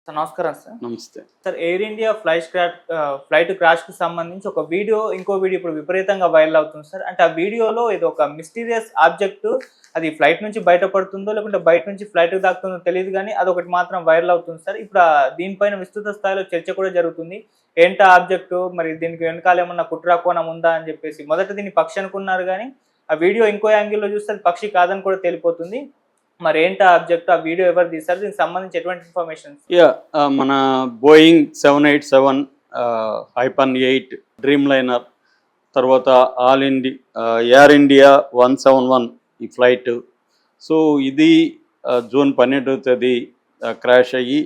Sir నమస్కారం sir. నమస్తే. Sir air India flight క్రాష్‌కి సంబంధించి ఒక వీడియో, ఇంకో వీడియో ఇప్పుడు విపరీతంగా వైరల్ అవుతుంది సార్. అంటే ఆ వీడియోలో ఏదో ఒక మిస్టీరియస్ ఆబ్జెక్ట్ అది ఫ్లైట్ నుంచి బయటపడుతుందో, లేకుంటే బయట నుంచి ఫ్లైట్‌కి తాకుతుందో తెలీదు గానీ, అదొకటి మాత్రం వైరల్ అవుతుంది సార్. ఇప్పుడు దీనిపైన విస్తృత స్థాయిలో చర్చ కూడా జరుగుతుంది. ఏంటా ఆబ్జెక్టు? మరి దీనికి వెనకాల ఏమన్నా కుట్ర కోణం ఉందా అని చెప్పేసి. మొదట దీన్ని పక్షి అనుకున్నారు గానీ, ఆ వీడియో ఇంకో యాంగిల్‌లో చూస్తే అది పక్షి కాదని కూడా తేలిపోతుంది. మరేంటా ఆబ్జెక్ట్? ఆ వీడియో ఎవరు తీశారు? దీనికి సంబంధించి ఎటువంటి ఇన్ఫర్మేషన్? మన బోయింగ్ 787 హైపన్ 8 డ్రీమ్ లైనర్, తర్వాత ఎయిర్ ఇండియా 171 ఈ ఫ్లైట్. సో ఇది జూన్ 12వ తేదీ క్రాష్ అయ్యి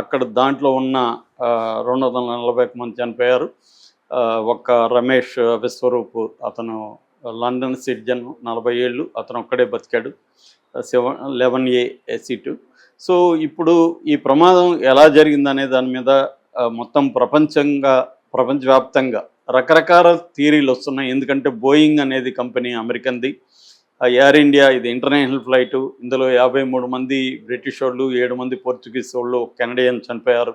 అక్కడ దాంట్లో ఉన్న 241 మంది చనిపోయారు. ఒక్క రమేష్ విశ్వరూప్, అతను లండన్ సిటిజన్, 40 ఏళ్ళు, అతను ఒక్కడే బతికాడు. 11A seat. సో ఇప్పుడు ఈ ప్రమాదం ఎలా జరిగిందనే దాని మీద మొత్తం ప్రపంచవ్యాప్తంగా రకరకాల థియరీలు వస్తున్నాయి. ఎందుకంటే బోయింగ్ అనేది కంపెనీ అమెరికన్ది, ఎయిర్ ఇండియా ఇది ఇంటర్నేషనల్ ఫ్లైటు. ఇందులో 53 మంది బ్రిటిష్ వాళ్ళు, 7 మంది పోర్చుగీస్ వాళ్ళు, కెనడియన్ చనిపోయారు.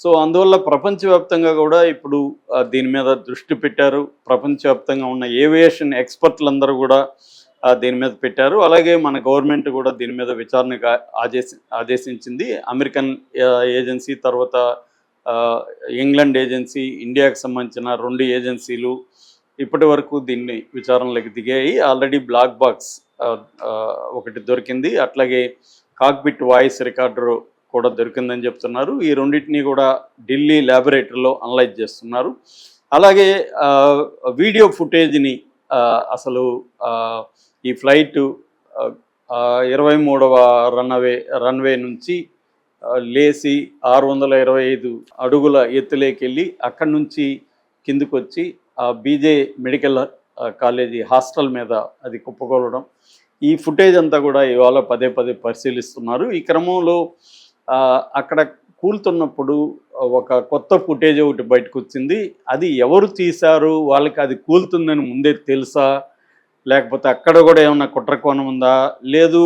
సో అందువల్ల ప్రపంచవ్యాప్తంగా కూడా ఇప్పుడు దీని మీద దృష్టి పెట్టారు. ప్రపంచవ్యాప్తంగా ఉన్న ఏవియేషన్ ఎక్స్పర్ట్లందరూ కూడా దీని మీద పెట్టారు. అలాగే మన గవర్నమెంట్ కూడా దీని మీద విచారణకు ఆదేశించింది. అమెరికన్ ఏజెన్సీ, తర్వాత ఇంగ్లాండ్ ఏజెన్సీ, ఇండియాకు సంబంధించిన 2 ఏజెన్సీలు ఇప్పటి వరకు దీన్ని విచారణలోకి దిగాయి. ఆల్రెడీ బ్లాక్ బాక్స్ ఒకటి దొరికింది. అట్లాగే కాక్పిట్ వాయిస్ రికార్డర్ కూడా దొరికిందని చెప్తున్నారు. ఈ రెండింటినీ కూడా ఢిల్లీ ల్యాబొరేటరీలో అనలైజ్ చేస్తున్నారు. అలాగే వీడియో ఫుటేజ్ని అసలు ఈ ఫ్లైటు 23వ రన్వే నుంచి లేచి 625 అడుగుల ఎత్తులేకెళ్ళి అక్కడి నుంచి కిందికి వచ్చి బీజే మెడికల్ కాలేజీ హాస్టల్ మీద అది కుప్పకూలడం, ఈ ఫుటేజ్ అంతా కూడా ఇవాళ పదే పరిశీలిస్తున్నారు. ఈ క్రమంలో అక్కడ కూలుతున్నప్పుడు ఒక కొత్త ఫుటేజ్ ఒకటి బయటకు వచ్చింది. అది ఎవరు తీశారు, వాళ్ళకి అది కూలుతుందని ముందే తెలుసా, లేకపోతే అక్కడ కూడా ఏమన్నా కుట్రకోణం ఉందా, లేదు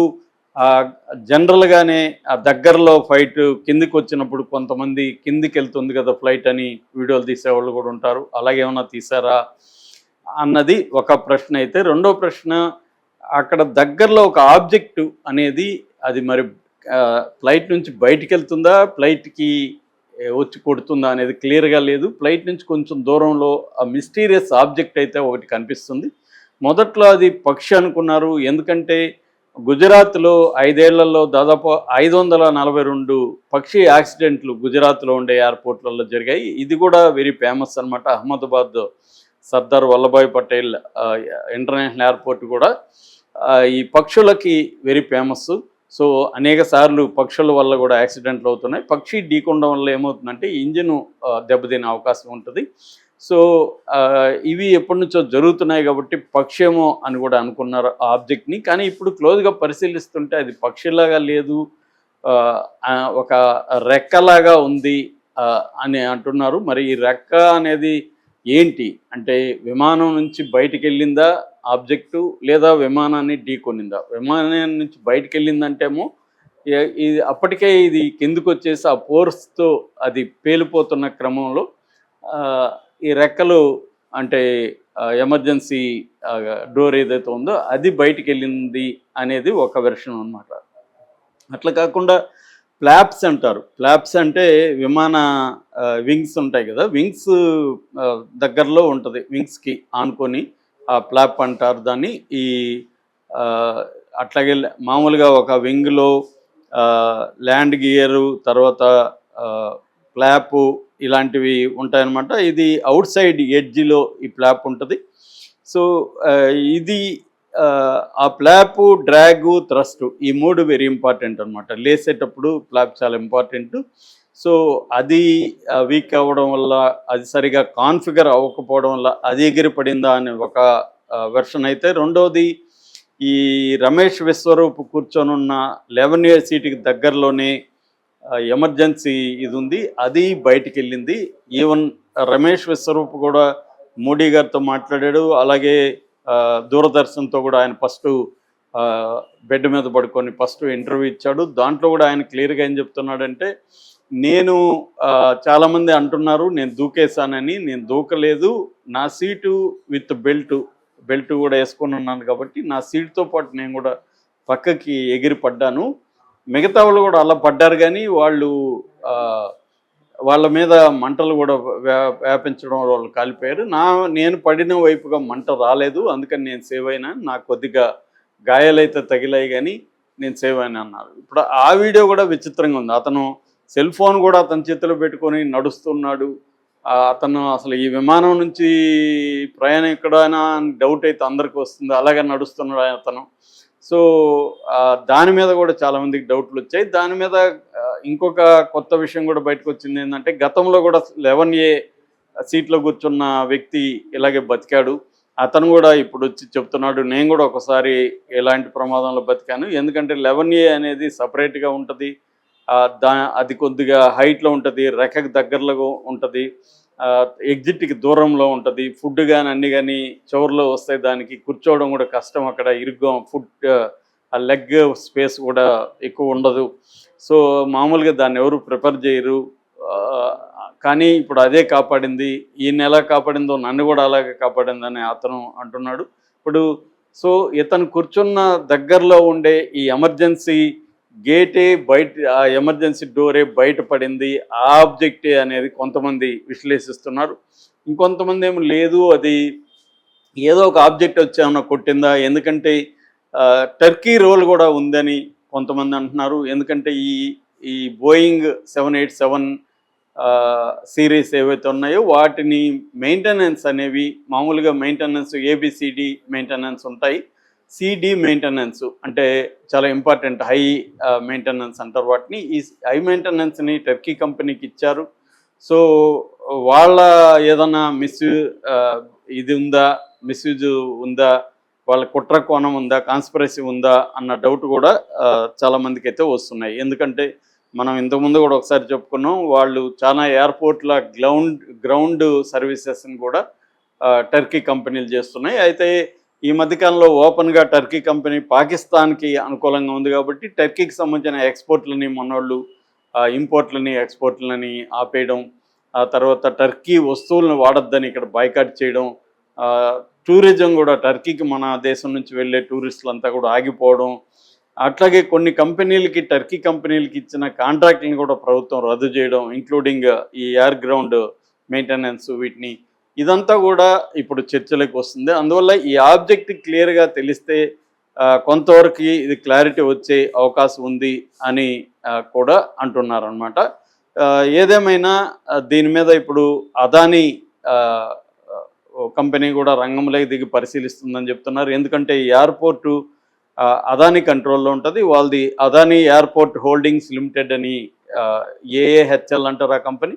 జనరల్గానే ఆ దగ్గరలో ఫ్లైట్ కిందికి వచ్చినప్పుడు కొంతమంది కిందికి వెళ్తుంది కదా ఫ్లైట్ అని వీడియోలు తీసేవాళ్ళు కూడా ఉంటారు, అలాగే ఏమన్నా తీసారా అన్నది ఒక ప్రశ్న. అయితే రెండో ప్రశ్న, అక్కడ దగ్గరలో ఒక ఆబ్జెక్టు అనేది అది మరి ఫ్లైట్ నుంచి బయటికి వెళ్తుందా, ఫ్లైట్కి వచ్చి కొడుతుందా అనేది క్లియర్గా లేదు. ఫ్లైట్ నుంచి కొంచెం దూరంలో ఆ మిస్టీరియస్ ఆబ్జెక్ట్ అయితే ఒకటి కనిపిస్తుంది. మొదట్లో అది పక్షి అనుకున్నారు. ఎందుకంటే గుజరాత్లో 5 ఏళ్లలో దాదాపు 542 పక్షి యాక్సిడెంట్లు గుజరాత్లో ఉండే ఎయిర్పోర్ట్లలో జరిగాయి. ఇది కూడా వెరీ ఫేమస్ అనమాట. అహ్మదాబాద్ సర్దార్ వల్లభాయ్ పటేల్ ఇంటర్నేషనల్ ఎయిర్పోర్ట్ కూడా ఈ పక్షులకి వెరీ ఫేమస్. సో అనేక సార్లు పక్షుల వల్ల కూడా యాక్సిడెంట్లు అవుతున్నాయి. పక్షి ఢీకొనడం వల్ల ఏమవుతుందంటే ఇంజిన్ దెబ్బతినే అవకాశం ఉంటుంది. సో ఇవి ఎప్పటి నుంచో జరుగుతున్నాయి కాబట్టి పక్షేమో అని కూడా అనుకున్నారు ఆ ఆబ్జెక్ట్ని. కానీ ఇప్పుడు క్లోజ్గా పరిశీలిస్తుంటే అది పక్షిలాగా లేదు, ఒక రెక్కలాగా ఉంది అని అంటున్నారు. మరి ఈ రెక్క అనేది ఏంటి అంటే విమానం నుంచి బయటికి వెళ్ళిందా ఆబ్జెక్టు, లేదా విమానాన్ని ఢీకొనిందా? విమానం నుంచి బయటికి వెళ్ళిందంటేమో ఇది అప్పటికే ఇది కిందకు వచ్చేసి ఆ ఫోర్స్తో అది పేలిపోతున్న క్రమంలో ఈ రెక్కలు అంటే ఎమర్జెన్సీ డోర్ ఏదైతే ఉందో అది బయటికి వెళ్ళింది అనేది ఒక వెర్షన్ అన్నమాట. అట్లా కాకుండా ఫ్లాప్స్ అంటారు. ఫ్లాప్స్ అంటే విమాన వింగ్స్ ఉంటాయి కదా, వింగ్స్ దగ్గరలో ఉంటుంది, వింగ్స్కి ఆనుకొని ఆ ఫ్లాప్ అంటారు దాన్ని. ఈ అట్లాగే మామూలుగా ఒక వింగ్లో ల్యాండ్ గియరు, తర్వాత ఫ్లాపు ఇలాంటివి ఉంటాయన్నమాట. ఇది అవుట్ సైడ్ ఎడ్జిలో ఈ ఫ్లాప్ ఉంటుంది. సో ఇది ఆ ఫ్లాపు, డ్రాగు, థ్రస్ట్ ఈ 3 వెరీ ఇంపార్టెంట్ అనమాట. లేసేటప్పుడు ఫ్లాప్ చాలా ఇంపార్టెంట్. సో అది వీక్ అవ్వడం వల్ల, అది సరిగా కాన్ఫిగర్ అవ్వకపోవడం వల్ల అది ఎగిరిపడిందా అనే ఒక వెర్షన్ అయితే, రెండోది ఈ రమేష్ విశ్వరూప్ కూర్చొనున్న 11A సీటుకి దగ్గరలోనే ఎమర్జెన్సీ ఇది ఉంది, అది బయటికి వెళ్ళింది. ఈవెన్ రమేష్ విశ్వరూప్ కూడా మోడీ గారితో మాట్లాడాడు. అలాగే దూరదర్శన్తో కూడా ఆయన ఫస్ట్ బెడ్ మీద పడుకొని ఫస్ట్ ఇంటర్వ్యూ ఇచ్చాడు. దాంట్లో కూడా ఆయన క్లియర్గా ఏం చెప్తున్నాడంటే నేను చాలామంది అంటున్నారు నేను దూకేశానని. నేను దూకలేదు. నా సీటు విత్ బెల్ట్ కూడా వేసుకొని ఉన్నాను కాబట్టి నా సీటుతో పాటు నేను కూడా పక్కకి ఎగిరి పడ్డాను. మిగతా వాళ్ళు కూడా అలా పడ్డారు, కానీ వాళ్ళు వాళ్ళ మీద మంటలు కూడా వ్యాపించడం వాళ్ళు కాలిపోయారు. నేను పడిన వైపుగా మంట రాలేదు, అందుకని నేను సేవ్ అయినా. నాకు కొద్దిగా గాయాలైతే తగిలాయి, కానీ నేను సేవ్ అయినా అన్నారు. ఇప్పుడు ఆ వీడియో కూడా విచిత్రంగా ఉంది. అతను సెల్ ఫోన్ కూడా అతని చేతిలో పెట్టుకొని నడుస్తున్నాడు. అతను అసలు ఈ విమానం నుంచి ప్రయాణం ఎక్కడైనా డౌట్ అయితే అందరికీ వస్తుంది, అలాగే నడుస్తున్నాడు అతను. సో దాని మీద కూడా చాలామందికి డౌట్లు వచ్చాయి. దాని మీద ఇంకొక కొత్త విషయం కూడా బయటకు వచ్చింది ఏంటంటే, గతంలో కూడా 11A సీట్లో కూర్చున్న వ్యక్తి ఇలాగే బతికాడు. అతను కూడా ఇప్పుడు వచ్చి చెప్తున్నాడు, నేను కూడా ఒకసారి ఎలాంటి ప్రమాదంలో బతికాను. ఎందుకంటే 11A అనేది సపరేట్గా ఉంటుంది, అది కొద్దిగా హైట్లో ఉంటుంది, రెక్కకి దగ్గరలో ఉంటుంది, ఎగ్జిట్కి దూరంలో ఉంటుంది. ఫుడ్ కానీ అన్ని కానీ చివరిలో వస్తాయి, దానికి కూర్చోవడం కూడా కష్టం, అక్కడ ఇరుగ్గా ఆ లెగ్ స్పేస్ కూడా ఎక్కువ ఉండదు. సో మామూలుగా దాన్ని ఎవరు ప్రిఫర్ చేయరు. కానీ ఇప్పుడు అదే కాపాడింది. ఈయన ఎలా కాపాడిందో నన్ను కూడా అలాగే కాపాడిందని అతను అంటున్నాడు. ఇప్పుడు సో ఇతను కూర్చున్న దగ్గరలో ఉండే ఈ ఎమర్జెన్సీ గేటే బయట, ఆ ఎమర్జెన్సీ డోరే బయటపడింది, ఆ ఆబ్జెక్టే అనేది కొంతమంది విశ్లేషిస్తున్నారు. ఇంకొంతమంది ఏమో లేదు, అది ఏదో ఒక ఆబ్జెక్ట్ వచ్చి ఏమన్నా కొట్టిందా, ఎందుకంటే టర్కీ రోల్ కూడా ఉందని కొంతమంది అంటున్నారు. ఎందుకంటే ఈ బోయింగ్ 787 సిరీస్ ఏవైతే ఉన్నాయో వాటిని మెయింటెనెన్స్ అనేవి మామూలుగా మెయింటెనెన్స్ ABCD మెయింటెనెన్స్ ఉంటాయి. CD మెయింటెనెన్స్ అంటే చాలా ఇంపార్టెంట్, హై మెయింటెనెన్స్ అంటారు వాటిని. ఈ హై మెయింటెనెన్స్ని టర్కీ కంపెనీకి ఇచ్చారు. సో వాళ్ళ ఏదైనా మిస్యూజ్ ఉందా, వాళ్ళ కుట్ర కోణం ఉందా, కాన్స్పిరసీ ఉందా అన్న డౌట్ కూడా చాలామందికి అయితే వస్తున్నాయి. ఎందుకంటే మనం ఇంతకుముందు కూడా ఒకసారి చెప్పుకున్నాం, వాళ్ళు చాలా ఎయిర్పోర్ట్ల గ్రౌండ్ సర్వీసెస్ని కూడా టర్కీ కంపెనీలు చేస్తున్నాయి. అయితే ఈ మధ్యకాలంలో ఓపెన్గా టర్కీ కంపెనీ పాకిస్తాన్కి అనుకూలంగా ఉంది కాబట్టి టర్కీకి సంబంధించిన ఎక్స్పోర్ట్లని మొన్నోళ్ళు ఇంపోర్ట్లని ఎక్స్పోర్ట్లని ఆపేయడం, ఆ తర్వాత టర్కీ వస్తువులను వాడొద్దని ఇక్కడ బాయ్కాట్ చేయడం, టూరిజం కూడా టర్కీకి మన దేశం నుంచి వెళ్ళే టూరిస్టులంతా కూడా ఆగిపోవడం, అట్లాగే కొన్ని కంపెనీలకి టర్కీ కంపెనీలకి ఇచ్చిన కాంట్రాక్ట్ని కూడా ప్రభుత్వం రద్దు చేయడం, ఇంక్లూడింగ్ ఈ ఎయిర్ గ్రౌండ్ మెయింటెనెన్స్, వీటిని ఇదంతా కూడా ఇప్పుడు చర్చలోకి వస్తుంది. అందువల్ల ఈ ఆబ్జెక్ట్ క్లియర్గా తెలిస్తే కొంతవరకు ఇది క్లారిటీ వచ్చే అవకాశం ఉంది అని కూడా అంటున్నారు అన్నమాట. ఏదేమైనా దీని మీద ఇప్పుడు అదానీ కంపెనీ కూడా రంగంలోకి దిగి పరిశీలిస్తుందని చెప్తున్నారు. ఎందుకంటే ఈ ఎయిర్పోర్టు అదానీ కంట్రోల్లో ఉంటుంది. వాళ్ళది అదానీ ఎయిర్పోర్ట్ హోల్డింగ్స్ లిమిటెడ్ అని AAHL అంటారు ఆ కంపెనీ.